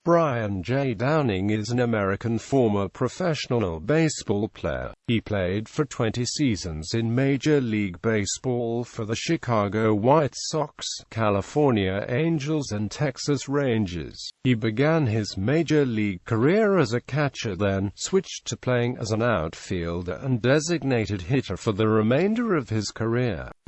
Brian J. Downing is an American former professional baseball player. He played for 20 seasons in Major League Baseball for the Chicago White Sox, California Angels and Texas Rangers. He began his Major League career as a catcher, then switched to playing as an outfielder and designated hitter for the remainder of his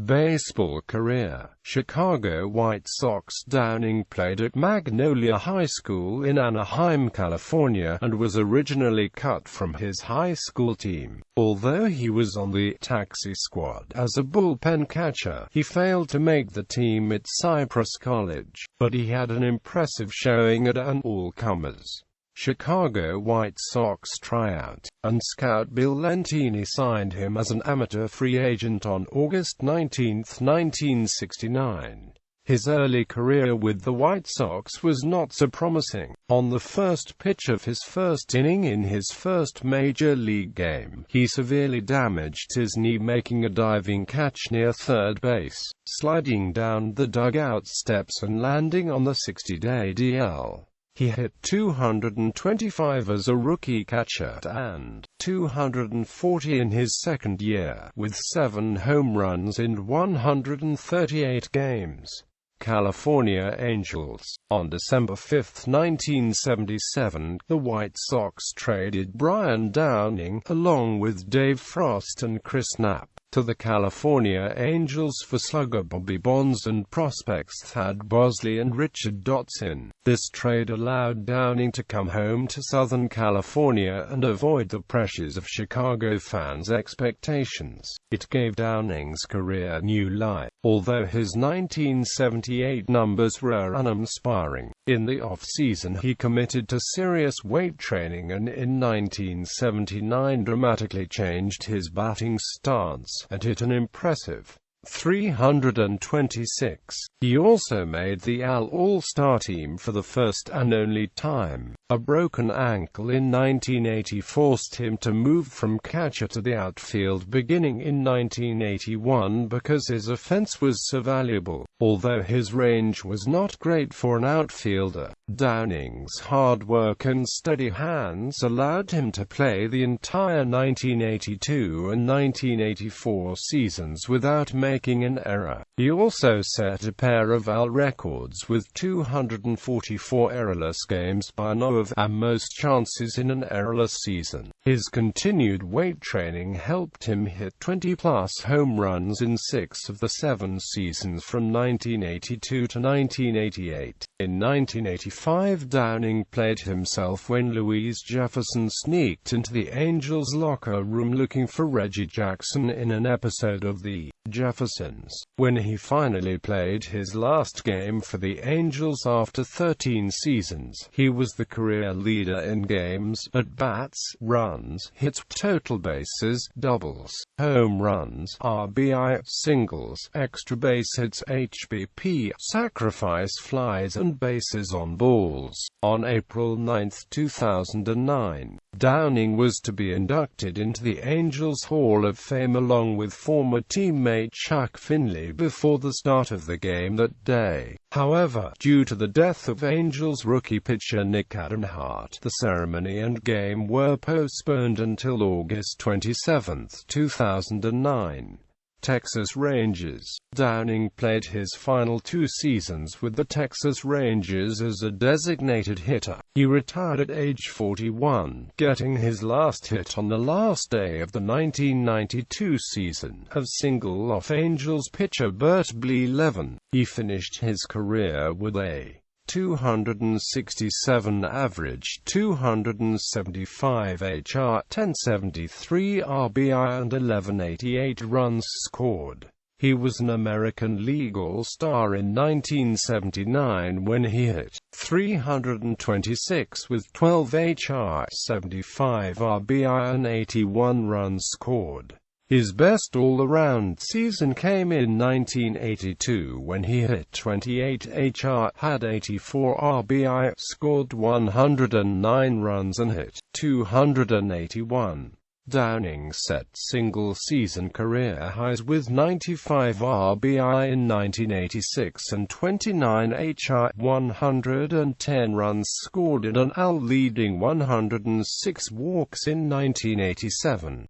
baseball career. Chicago White Sox. Downing played at Magnolia High School in Anaheim, California, and was originally cut from his high school team. Although he was on the taxi squad as a bullpen catcher, he failed to make the team at Cypress College, but he had an impressive showing at an all-comers Chicago White Sox tryout, and scout Bill Lentini signed him as an amateur free agent on August 19, 1969. His early career with the White Sox was not so promising. On the first pitch of his first inning in his first major league game, he severely damaged his knee, making a diving catch near third base, sliding down the dugout steps and landing on the 60-day DL. He hit .225 as a rookie catcher, and .240 in his second year, with 7 home runs in 138 games. California Angels. On December 5, 1977, the White Sox traded Brian Downing, along with Dave Frost and Chris Knapp, to the California Angels for slugger Bobby Bonds and prospects Thad Bosley and Richard Dotson. This trade allowed Downing to come home to Southern California and avoid the pressures of Chicago fans' expectations. It gave Downing's career new life, although his 1978 numbers were uninspiring. In the off-season he committed to serious weight training and in 1979 dramatically changed his batting stance and hit an impressive .326. He also made the All-Star team for the first and only time. A broken ankle in 1980 forced him to move from catcher to the outfield beginning in 1981 because his offense was so valuable. Although his range was not great for an outfielder, Downing's hard work and steady hands allowed him to play the entire 1982 and 1984 seasons without making an error. He also set a pair of AL records with 244 errorless games by no of and most chances in an errorless season. His continued weight training helped him hit 20-plus home runs in 6 of the 7 seasons from 1982 to 1988. In 1985, Downing played himself when Louise Jefferson sneaked into the Angels' locker room looking for Reggie Jackson in an episode of The Jeffersons. When he finally played his last game for the Angels after 13 seasons, he was the career leader in games, at-bats, runs, hits, total bases, doubles, home runs, RBI, singles, extra base hits, HBP, sacrifice flies and bases on balls. On April 9, 2009, Downing was to be inducted into the Angels Hall of Fame along with former teammate Chuck Finley before the start of the game that day. However, due to the death of Angels rookie pitcher Nick Adamhart, the ceremony and game were postponed until August 27, 2009. Texas Rangers. Downing played his final 2 seasons with the Texas Rangers as a designated hitter. He retired at age 41, getting his last hit on the last day of the 1992 season, a single off Angels pitcher Bert Blyleven. He finished his career with a .267 average, 275 HR, 1073 RBI and 1188 runs scored. He was an American League All-Star in 1979 when he hit .326 with 12 HR, 75 RBI and 81 runs scored. His best all-around season came in 1982 when he hit 28 HR, had 84 RBI, scored 109 runs and hit .281. Downing set single-season career highs with 95 RBI in 1986 and 29 HI, 110 runs scored in an AL, leading 106 walks in 1987.